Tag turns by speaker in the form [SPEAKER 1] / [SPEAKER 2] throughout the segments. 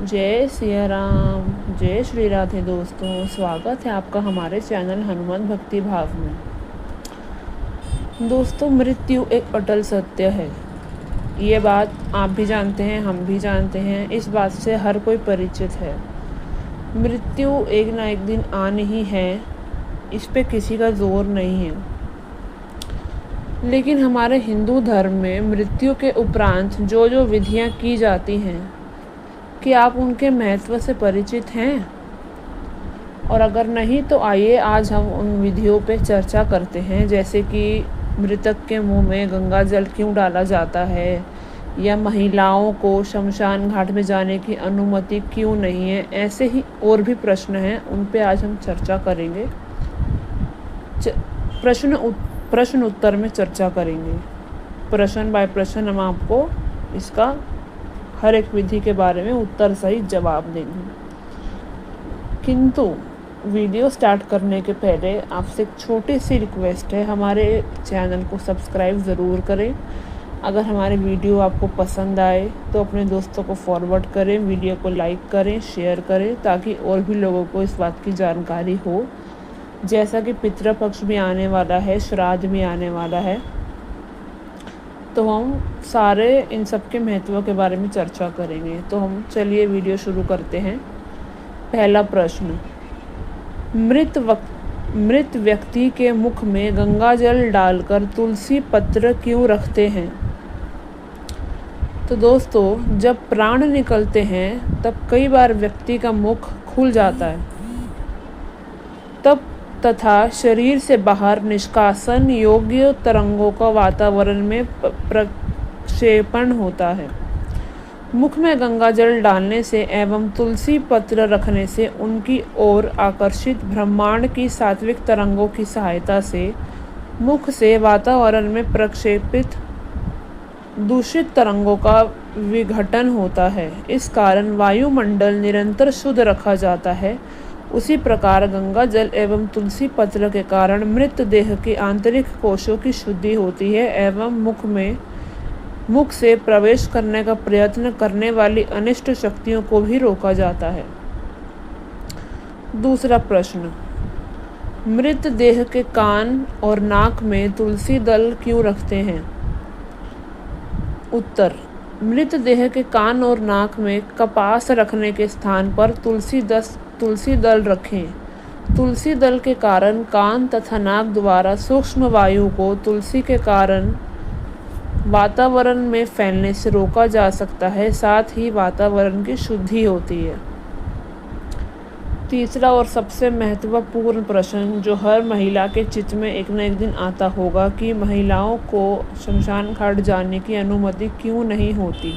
[SPEAKER 1] जय सिया राम, जय श्री राधे। दोस्तों, स्वागत है आपका हमारे चैनल हनुमान भक्ति भाव में। दोस्तों, मृत्यु एक अटल सत्य है। ये बात आप भी जानते हैं, हम भी जानते हैं, इस बात से हर कोई परिचित है। मृत्यु एक ना एक दिन आनी ही है, इस पे किसी का जोर नहीं है। लेकिन हमारे हिंदू धर्म में मृत्यु के उपरांत जो जो विधियां की जाती हैं, कि आप उनके महत्व से परिचित हैं? और अगर नहीं तो आइए आज हम उन विधियों पे चर्चा करते हैं। जैसे कि मृतक के मुंह में गंगा जल क्यों डाला जाता है, या महिलाओं को शमशान घाट में जाने की अनुमति क्यों नहीं है। ऐसे ही और भी प्रश्न हैं, उन पे आज हम चर्चा करेंगे। प्रश्न उत्तर में चर्चा करेंगे। प्रश्न बाय प्रश्न हम आपको इसका हर एक विधि के बारे में उत्तर सहित जवाब देंगे। किंतु वीडियो स्टार्ट करने के पहले आपसे एक छोटी सी रिक्वेस्ट है, हमारे चैनल को सब्सक्राइब ज़रूर करें। अगर हमारे वीडियो आपको पसंद आए तो अपने दोस्तों को फॉरवर्ड करें, वीडियो को लाइक करें, शेयर करें, ताकि और भी लोगों को इस बात की जानकारी हो। जैसा कि पितृपक्ष भी आने वाला है, श्राद्ध भी आने वाला है, तो हम सारे इन सब के महत्व के बारे में चर्चा करेंगे। तो हम चलिए वीडियो शुरू करते हैं। पहला प्रश्न, मृत व्यक्ति के मुख में गंगा जल डालकर तुलसी पत्र क्यों रखते हैं? तो दोस्तों, जब प्राण निकलते हैं तब कई बार व्यक्ति का मुख खुल जाता है, तब तथा शरीर से बाहर निष्कासन योग्य तरंगों का वातावरण में प्रक्षेपण होता है। मुख में गंगा जल डालने से एवं तुलसी पत्र रखने से उनकी ओर आकर्षित ब्रह्मांड की सात्विक तरंगों की सहायता से मुख से वातावरण में प्रक्षेपित दूषित तरंगों का विघटन होता है। इस कारण वायुमंडल निरंतर शुद्ध रखा जाता है। उसी प्रकार गंगा जल एवं तुलसी पत्र के कारण मृत देह के आंतरिक कोशों की शुद्धि होती है एवं मुख से प्रवेश करने का प्रयत्न करने वाली अनिष्ट शक्तियों को भी रोका जाता है। दूसरा प्रश्न, मृत देह के कान और नाक में तुलसी दल क्यों रखते हैं? उत्तर, मृत देह के कान और नाक में कपास रखने के स्थान पर तुलसी दल रखें। तुलसी दल के कारण कान तथा नाक द्वारा सूक्ष्म वायु को तुलसी के कारण वातावरण में फैलने से रोका जा सकता है, साथ ही वातावरण की शुद्धि होती है। तीसरा और सबसे महत्वपूर्ण प्रश्न जो हर महिला के चित्त में एक न एक दिन आता होगा कि महिलाओं को शमशान घाट जाने की अनुमति क्यों नहीं होती?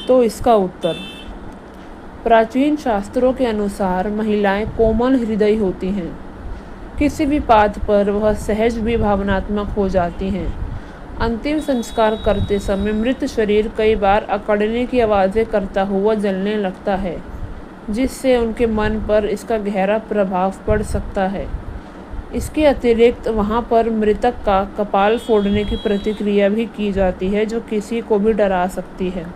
[SPEAKER 1] तो इसका उत्तर, प्राचीन शास्त्रों के अनुसार महिलाएं कोमल हृदय होती हैं। किसी भी बात पर वह सहज भी भावनात्मक हो जाती हैं। अंतिम संस्कार करते समय मृत शरीर कई बार अकड़ने की आवाज़ें करता हुआ जलने लगता है, जिससे उनके मन पर इसका गहरा प्रभाव पड़ सकता है। इसके अतिरिक्त वहाँ पर मृतक का कपाल फोड़ने की प्रतिक्रिया भी की जाती है, जो किसी को भी डरा सकती है।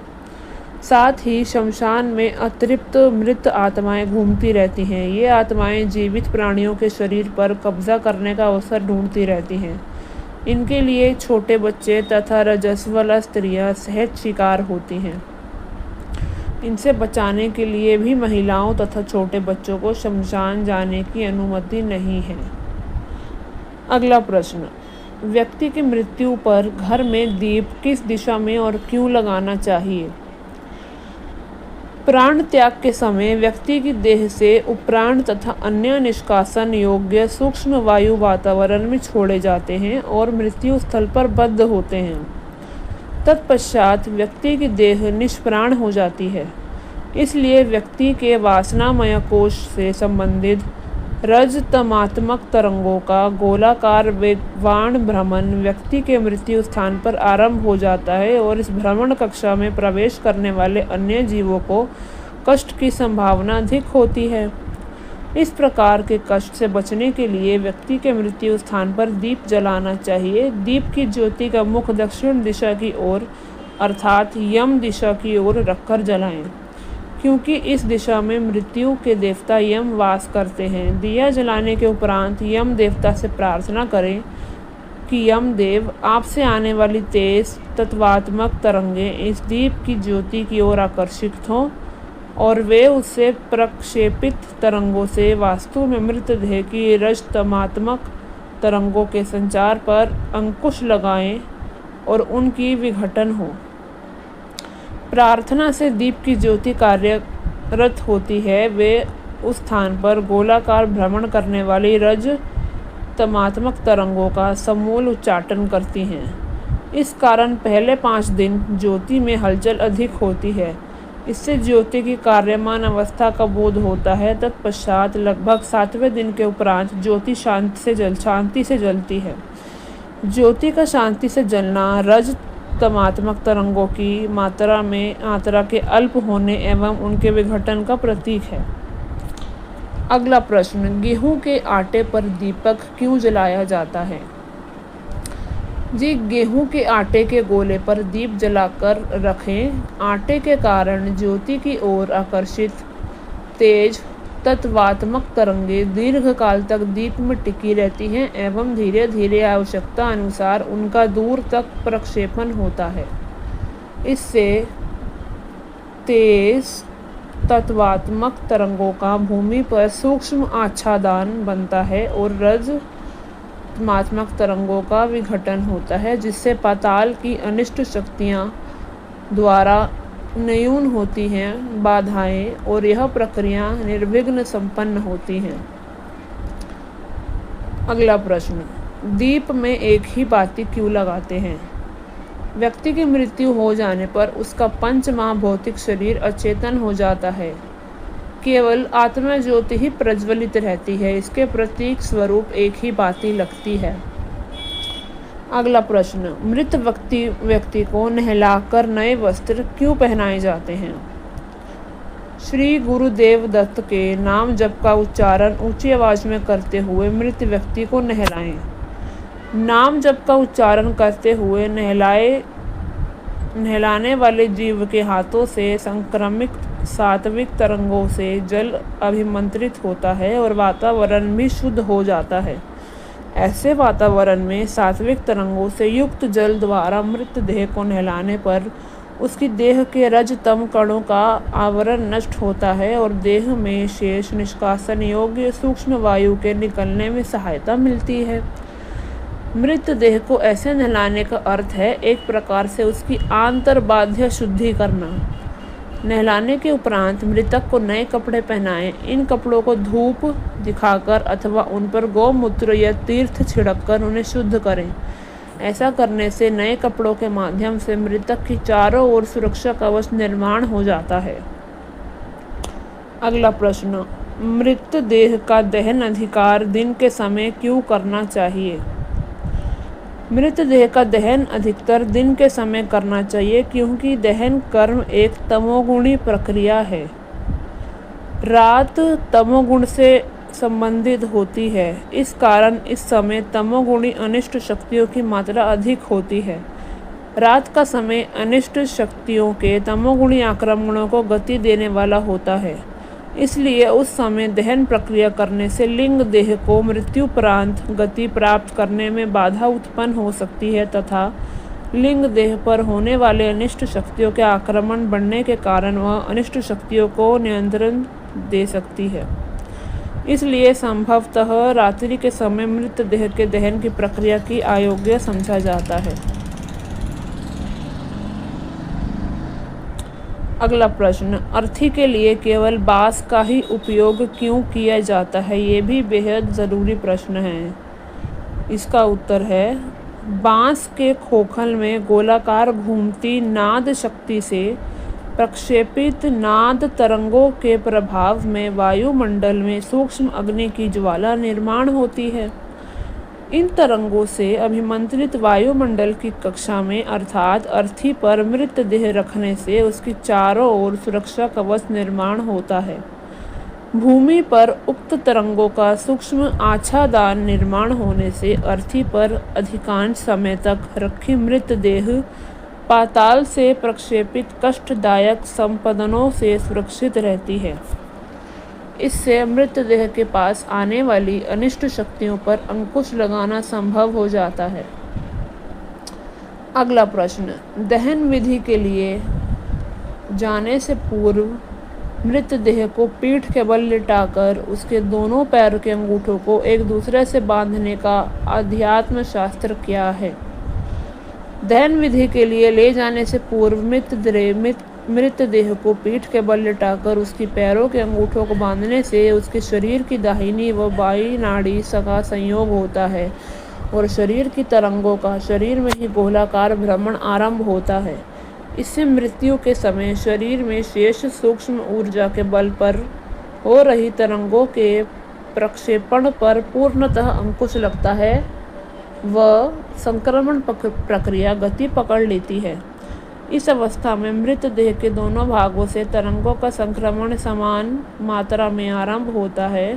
[SPEAKER 1] साथ ही शमशान में अतृप्त मृत आत्माएं घूमती रहती हैं। ये आत्माएं जीवित प्राणियों के शरीर पर कब्जा करने का अवसर ढूंढती रहती हैं। इनके लिए छोटे बच्चे तथा रजस्वला स्त्रियां सहज शिकार होती हैं। इनसे बचाने के लिए भी महिलाओं तथा छोटे बच्चों को शमशान जाने की अनुमति नहीं है। अगला प्रश्न, व्यक्ति की मृत्यु पर घर में दीप किस दिशा में और क्यों लगाना चाहिए? प्राण त्याग के समय व्यक्ति की देह से उपराण तथा अन्य निष्कासन योग्य सूक्ष्म वायु वातावरण में छोड़े जाते हैं और मृत्यु स्थल पर बद्ध होते हैं। तत्पश्चात व्यक्ति की देह निष्प्राण हो जाती है। इसलिए व्यक्ति के वासनामय कोश से संबंधित रजतमात्मक तरंगों का गोलाकार वेगवान भ्रमण व्यक्ति के मृत्यु स्थान पर आरंभ हो जाता है और इस भ्रमण कक्षा में प्रवेश करने वाले अन्य जीवों को कष्ट की संभावना अधिक होती है। इस प्रकार के कष्ट से बचने के लिए व्यक्ति के मृत्यु स्थान पर दीप जलाना चाहिए। दीप की ज्योति का मुख दक्षिण दिशा की ओर अर्थात यम दिशा की ओर रखकर जलाएं, क्योंकि इस दिशा में मृत्यु के देवता यम वास करते हैं। दिया जलाने के उपरांत यम देवता से प्रार्थना करें कि यम देव, आपसे आने वाली तेज तत्वात्मक तरंगें इस दीप की ज्योति की ओर आकर्षित हों और वे उससे प्रक्षेपित तरंगों से वास्तु में मृतदेह की रजतमात्मक तरंगों के संचार पर अंकुश लगाएं और उनकी विघटन हो। प्रार्थना से दीप की ज्योति कार्यरत होती है। वे उस स्थान पर गोलाकार भ्रमण करने वाली रजतमात्मक तरंगों का समूल उच्चाटन करती हैं। इस कारण पहले 5 दिन ज्योति में हलचल अधिक होती है। इससे ज्योति की कार्यमान अवस्था का बोध होता है। तत्पश्चात लगभग 7वें दिन के उपरांत ज्योति शांति से जलती है। ज्योति का शांति से जलना रजतमात्मक तरंगों की मात्रा के अल्प होने एवं उनके विघटन का प्रतीक है। अगला प्रश्न, गेहूं के आटे पर दीपक क्यों जलाया जाता है? जी, गेहूं के आटे के गोले पर दीप जलाकर रखें। आटे के कारण ज्योति की ओर आकर्षित तेज तत्वात्मक तरंगें दीर्घ काल तक दीप में टिकी रहती हैं एवं धीरे धीरे आवश्यकता अनुसार उनका दूर तक प्रक्षेपण होता है। इससे तेज तत्वात्मक तरंगों का भूमि पर सूक्ष्म आच्छादन बनता है और रजतमात्मक तरंगों का विघटन होता है, जिससे पाताल की अनिष्ट शक्तियाँ द्वारा न्यून होती हैं बाधाएं और यह प्रक्रिया निर्विघ्न संपन्न होती हैं। अगला प्रश्न, दीप में एक ही बाती क्यों लगाते हैं? व्यक्ति की मृत्यु हो जाने पर उसका पंचमहाभौतिक शरीर अचेतन हो जाता है। केवल आत्मा ज्योति ही प्रज्वलित रहती है। इसके प्रतीक स्वरूप एक ही बाती लगती है। अगला प्रश्न, मृत व्यक्ति को नहलाकर नए वस्त्र क्यों पहनाए जाते हैं? श्री गुरुदेव दत्त के नाम जप का उच्चारण ऊंची आवाज में करते हुए मृत व्यक्ति को नहलाएं। नाम जप का उच्चारण करते हुए नहलाने वाले जीव के हाथों से संक्रमित सात्विक तरंगों से जल अभिमंत्रित होता है और वातावरण भी शुद्ध हो जाता है। ऐसे वातावरण में सात्विक तरंगों से युक्त जल द्वारा मृतदेह को नहलाने पर उसकी देह के रजतम कणों का आवरण नष्ट होता है और देह में शेष निष्कासन योग्य सूक्ष्म वायु के निकलने में सहायता मिलती है। मृतदेह को ऐसे नहलाने का अर्थ है एक प्रकार से उसकी आंतरबाह्य शुद्धि करना। नहलाने के उपरांत मृतक को नए कपड़े पहनाएं। इन कपड़ों को धूप दिखाकर अथवा उन पर गौमूत्र या तीर्थ छिड़ककर उन्हें शुद्ध करें। ऐसा करने से नए कपड़ों के माध्यम से मृतक की चारों ओर सुरक्षा कवच निर्माण हो जाता है। अगला प्रश्न, मृतदेह का दहन अधिकार दिन के समय क्यों करना चाहिए? मृतदेह का दहन अधिकतर दिन के समय करना चाहिए क्योंकि दहन कर्म एक तमोगुणी प्रक्रिया है। रात तमोगुण से संबंधित होती है। इस कारण इस समय तमोगुणी अनिष्ट शक्तियों की मात्रा अधिक होती है। रात का समय अनिष्ट शक्तियों के तमोगुणी आक्रमणों को गति देने वाला होता है। इसलिए उस समय दहन प्रक्रिया करने से लिंग देह को मृत्युपरांत गति प्राप्त करने में बाधा उत्पन्न हो सकती है तथा लिंग देह पर होने वाले अनिष्ट शक्तियों के आक्रमण बढ़ने के कारण वह अनिष्ट शक्तियों को नियंत्रण दे सकती है। इसलिए संभवतः रात्रि के समय मृतदेह के दहन की प्रक्रिया की अयोग्य समझा जाता है। अगला प्रश्न, अर्थी के लिए केवल बांस का ही उपयोग क्यों किया जाता है? ये भी बेहद ज़रूरी प्रश्न है। इसका उत्तर है, बांस के खोखल में गोलाकार घूमती नाद शक्ति से प्रक्षेपित नाद तरंगों के प्रभाव में वायुमंडल में सूक्ष्म अग्नि की ज्वाला निर्माण होती है। इन तरंगों से अभिमंत्रित वायुमंडल की कक्षा में अर्थात अर्थी पर मृतदेह रखने से उसकी चारों ओर सुरक्षा कवच निर्माण होता है। भूमि पर उक्त तरंगों का सूक्ष्म आच्छादन निर्माण होने से अर्थी पर अधिकांश समय तक रखी मृतदेह पाताल से प्रक्षेपित कष्टदायक संपदनों से सुरक्षित रहती है। इससे मृतदेह के पास आने वाली अनिष्ट शक्तियों पर अंकुश लगाना संभव हो जाता है। अगला प्रश्न, दहन विधि के लिए जाने से पूर्व मृतदेह को पीठ के बल लिटाकर उसके दोनों पैरों के अंगूठों को एक दूसरे से बांधने का अध्यात्म शास्त्र क्या है? दहन विधि के लिए ले जाने से पूर्व मृतदेह को पीठ के बल लिटाकर उसकी पैरों के अंगूठों को बांधने से उसके शरीर की दाहिनी व बाईं नाड़ी का संयोग होता है और शरीर की तरंगों का शरीर में ही गोलाकार भ्रमण आरंभ होता है। इससे मृत्यु के समय शरीर में शेष सूक्ष्म ऊर्जा के बल पर हो रही तरंगों के प्रक्षेपण पर पूर्णतः अंकुश लगता है व संक्रमण प्रक्रिया गति पकड़ लेती है। इस अवस्था में मृतदेह के दोनों भागों से तरंगों का संक्रमण समान मात्रा में आरंभ होता है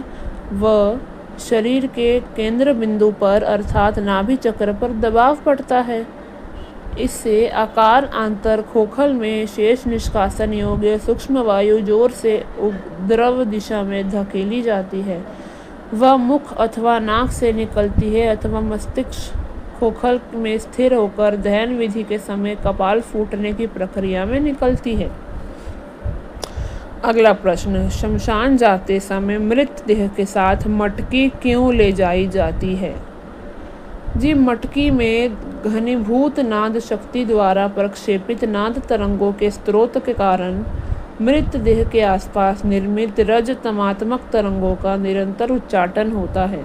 [SPEAKER 1] व शरीर के केंद्र बिंदु पर अर्थात नाभि चक्र पर दबाव पड़ता है। इससे आकार आंतर खोखल में शेष निष्कासन योग्य सूक्ष्म वायु जोर से द्रव दिशा में धकेली जाती है। वह मुख अथवा नाक से निकलती है अथवा मस्तिष्क खोखल में स्थिर होकर दहन विधि के समय कपाल फूटने की प्रक्रिया में निकलती है। अगला प्रश्न, शमशान जाते समय मृतदेह के साथ मटकी क्यों ले जाई जाती है? जी, मटकी में घनीभूत नाद शक्ति द्वारा प्रक्षेपित नाद तरंगों के स्रोत के कारण मृतदेह के आसपास निर्मित रजतमात्मक तरंगों का निरंतर उच्चाटन होता है।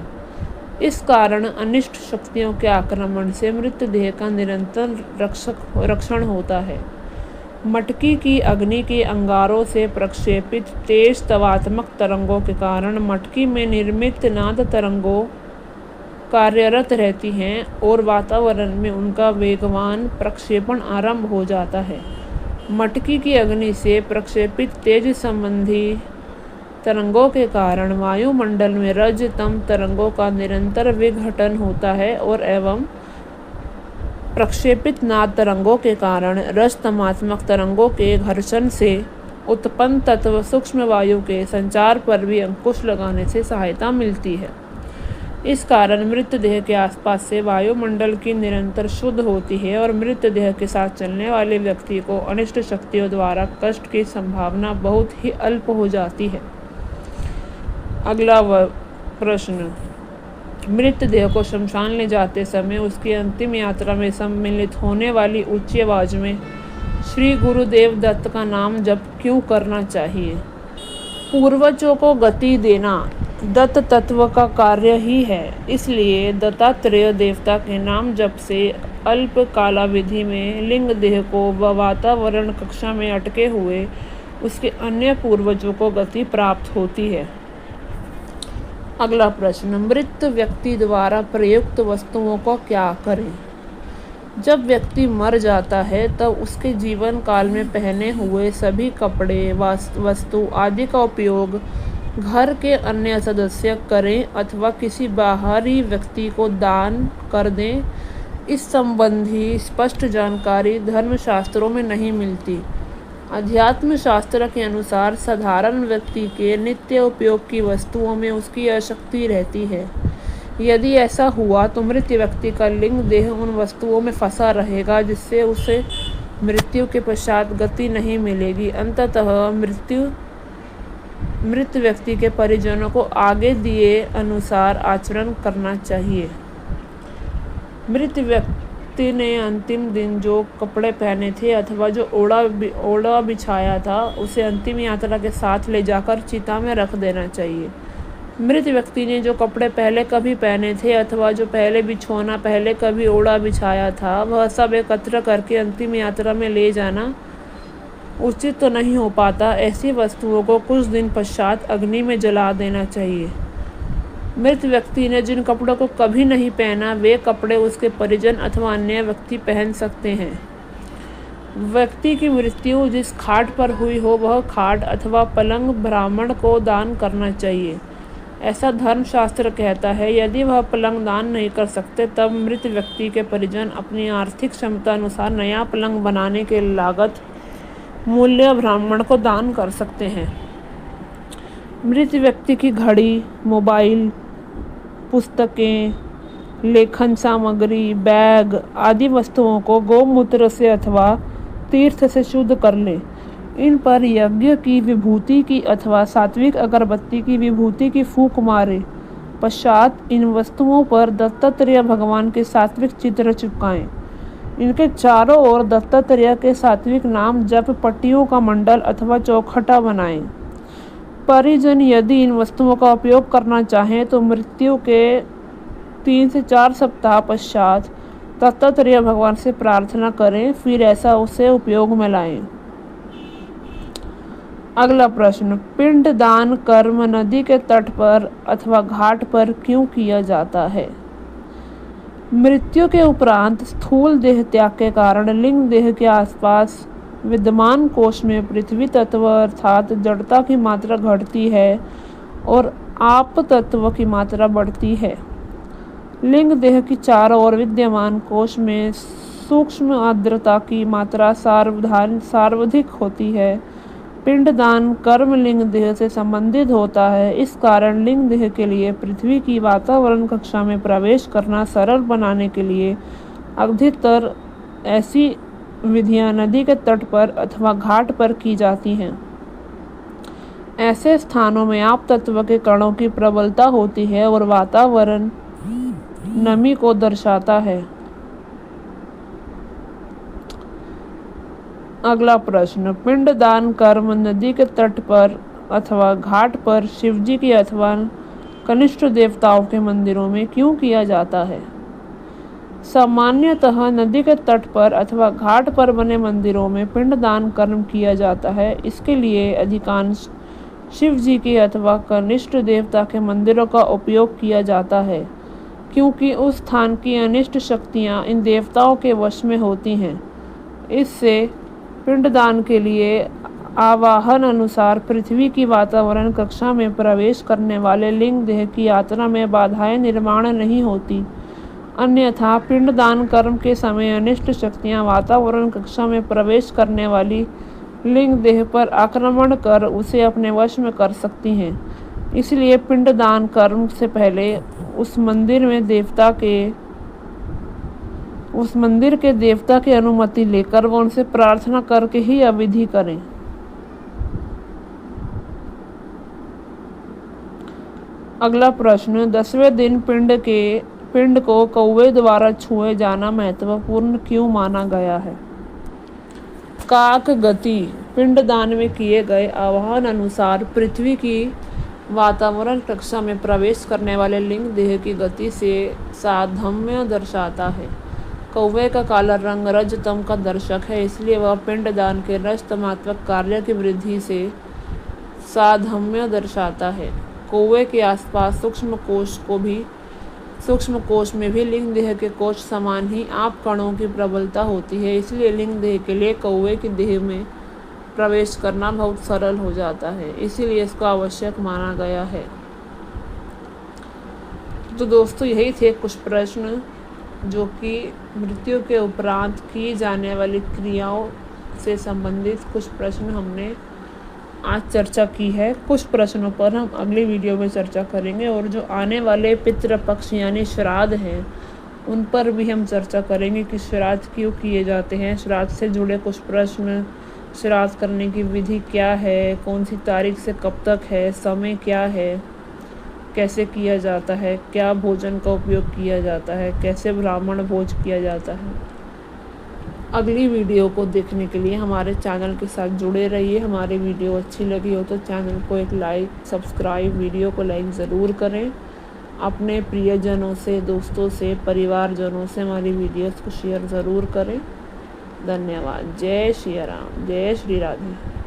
[SPEAKER 1] इस कारण अनिष्ट शक्तियों के आक्रमण से मृतदेह का निरंतर रक्षण होता है। मटकी की अग्नि के अंगारों से प्रक्षेपित तेज तवात्मक तरंगों के कारण मटकी में निर्मित नाद तरंगों कार्यरत रहती हैं और वातावरण में उनका वेगवान प्रक्षेपण आरंभ हो जाता है। मटकी की अग्नि से प्रक्षेपित तेज संबंधी तरंगों के कारण वायुमंडल में रज-तम तरंगों का निरंतर विघटन होता है और एवं प्रक्षेपित नाद तरंगों के कारण रज-तमात्मक तरंगों के घर्षण से उत्पन्न तत्व सूक्ष्म वायु के संचार पर भी अंकुश लगाने से सहायता मिलती है। इस कारण मृतदेह के आसपास से वायुमंडल की निरंतर शुद्ध होती है और मृतदेह के साथ चलने वाले व्यक्ति को अनिष्ट शक्तियों द्वारा कष्ट की संभावना बहुत ही अल्प हो जाती है। अगला प्रश्न, मृतदेह को शमशान ले जाते समय उसकी अंतिम यात्रा में सम्मिलित होने वाली ऊंची आवाज में श्री गुरुदेव दत्त का नाम जप क्यों करना चाहिए? पूर्वजों को गति देना दत्त तत्व का कार्य ही है, इसलिए दत्तात्रेय देवता के नाम जप से अल्प कालावधि में लिंग देह को व वातावरण कक्षा में अटके हुए उसके अन्य पूर्वजों को गति प्राप्त होती है। अगला प्रश्न, मृत व्यक्ति द्वारा प्रयुक्त वस्तुओं को क्या करें? जब व्यक्ति मर जाता है तब उसके जीवन काल में पहने हुए सभी कपड़े वस्तु आदि का उपयोग घर के अन्य सदस्य करें अथवा किसी बाहरी व्यक्ति को दान कर दें। इस संबंधी स्पष्ट जानकारी धर्मशास्त्रों में नहीं मिलती। अध्यात्म शास्त्र के अनुसार साधारण व्यक्ति के नित्य उपयोग की वस्तुओं में उसकी आसक्ति रहती है। यदि ऐसा हुआ तो मृत व्यक्ति का लिंग देह उन वस्तुओं में फंसा रहेगा जिससे उसे मृत्यु के पश्चात गति नहीं मिलेगी। अंततः मृत व्यक्ति के परिजनों को आगे दिए अनुसार आचरण करना चाहिए। मृत व्यक्ति ने अंतिम दिन जो कपड़े पहने थे अथवा जो ओढ़ा बिछाया था उसे अंतिम यात्रा के साथ ले जाकर चिता में रख देना चाहिए। मृत व्यक्ति ने जो कपड़े पहले कभी पहने थे अथवा जो पहले बिछौना पहले कभी ओढ़ा बिछाया था वह सब एकत्र करके अंतिम यात्रा में ले जाना उचित तो नहीं हो पाता। ऐसी वस्तुओं को कुछ दिन पश्चात अग्नि में जला देना चाहिए। मृत व्यक्ति ने जिन कपड़ों को कभी नहीं पहना वे कपड़े उसके परिजन अथवा अन्य व्यक्ति पहन सकते हैं। व्यक्ति की मृत्यु जिस खाट पर हुई हो वह खाट अथवा पलंग ब्राह्मण को दान करना चाहिए। ऐसा धर्मशास्त्र कहता है। यदि वह पलंग दान नहीं कर सकते तब मृत व्यक्ति के परिजन अपनी आर्थिक क्षमता अनुसार नया पलंग बनाने के लागत मूल्य ब्राह्मण को दान कर सकते हैं। मृत व्यक्ति की घड़ी, मोबाइल, पुस्तकें, लेखन सामग्री, बैग आदि वस्तुओं को गौमूत्र से अथवा तीर्थ से शुद्ध कर लें। इन पर यज्ञ की विभूति की अथवा सात्विक अगरबत्ती की विभूति की फूंक मारे। पश्चात इन वस्तुओं पर दत्तात्रेय भगवान के सात्विक चित्र चिपकाएं। इनके चारों ओर दत्तात्रेय के सात्विक नाम जप पट्टियों का मंडल अथवा चौखटा बनाएं। परिजन यदि इन वस्तुओं का उपयोग करना चाहें तो मृत्यु के 3 से 4 सप्ताह पश्चात दत्तात्रेय भगवान से प्रार्थना करें, फिर ऐसा उसे उपयोग में लाएं। अगला प्रश्न, पिंड दान कर्म नदी के तट पर अथवा घाट पर क्यों किया जाता है? मृत्यु के उपरांत स्थूल देह त्याग के कारण लिंग देह के आसपास विद्यमान कोश में पृथ्वी तत्व अर्थात जड़ता की मात्रा घटती है और आप तत्व की मात्रा बढ़ती है। लिंग देह की चारों ओर विद्यमान कोश में सूक्ष्म आर्द्रता की मात्रा सर्वाधिक होती है। पिंडदान कर्म लिंग देह से संबंधित होता है। इस कारण लिंग देह के लिए पृथ्वी की वातावरण कक्षा में प्रवेश करना सरल बनाने के लिए अधिकतर ऐसी विधियां नदी के तट पर अथवा घाट पर की जाती हैं। ऐसे स्थानों में आप तत्व के कणों की प्रबलता होती है और वातावरण नमी को दर्शाता है। अगला प्रश्न, पिंडदान कर्म नदी के तट पर अथवा घाट पर शिवजी की अथवा कनिष्ठ देवताओं के मंदिरों में क्यों किया जाता है? सामान्यतः नदी के तट पर अथवा घाट पर बने मंदिरों में पिंडदान कर्म किया जाता है। इसके लिए अधिकांश शिव जी के अथवा कनिष्ठ देवता के मंदिरों का उपयोग किया जाता है, क्योंकि उस स्थान की अनिष्ट शक्तियाँ इन देवताओं के वश में होती हैं। इससे पिंडदान के लिए आवाहन अनुसार पृथ्वी की वातावरण कक्षा में प्रवेश करने वाले लिंग देह की यात्रा में बाधाएं निर्माण नहीं होती। अन्यथा पिंडदान कर्म के समय अनिष्ट शक्तियां वातावरण कक्षा में प्रवेश करने वाली लिंग देह पर आक्रमण कर उसे अपने वश में कर सकती हैं। इसलिए पिंडदान कर्म से पहले उस मंदिर के देवता की अनुमति लेकर व उनसे प्रार्थना करके ही यह विधि करें। अगला प्रश्न, 10वें दिन पिंड को कौवे द्वारा छुए जाना महत्वपूर्ण क्यों माना गया है? काक गति, पिंडदान में किए गए आवाहन अनुसार पृथ्वी की वातावरण कक्षा में प्रवेश करने वाले लिंग देह की गति से साधम्य दर्शाता है। कौवे का काला रंग रजतम का दर्शक है, इसलिए वह पिंडदान के रजतमात्मक कार्य की वृद्धि से साधम्य दर्शाता है। कौवे के आसपास सूक्ष्म कोश में भी लिंग देह के कोश समान ही आप कणों की प्रबलता होती है, इसलिए लिंग देह के लिए कौवे की देह में प्रवेश करना बहुत सरल हो जाता है, इसीलिए इसको आवश्यक माना गया है। तो दोस्तों, यही थे कुछ प्रश्न जो कि मृत्यु के उपरांत की जाने वाली क्रियाओं से संबंधित कुछ प्रश्न हमने आज चर्चा की है। कुछ प्रश्नों पर हम अगली वीडियो में चर्चा करेंगे और जो आने वाले पितृपक्ष यानी श्राद्ध हैं उन पर भी हम चर्चा करेंगे कि श्राद्ध क्यों किए जाते हैं, श्राद्ध से जुड़े कुछ प्रश्न, श्राद्ध करने की विधि क्या है, कौन सी तारीख से कब तक है, समय क्या है, कैसे किया जाता है, क्या भोजन का उपयोग किया जाता है, कैसे ब्राह्मण भोज किया जाता है। अगली वीडियो को देखने के लिए हमारे चैनल के साथ जुड़े रहिए। हमारी वीडियो अच्छी लगी हो तो चैनल को एक लाइक, सब्सक्राइब, वीडियो को लाइक ज़रूर करें। अपने प्रियजनों से, दोस्तों से, परिवारजनों से हमारी वीडियोस को शेयर ज़रूर करें। धन्यवाद। जय श्री राम, जय श्री राधे।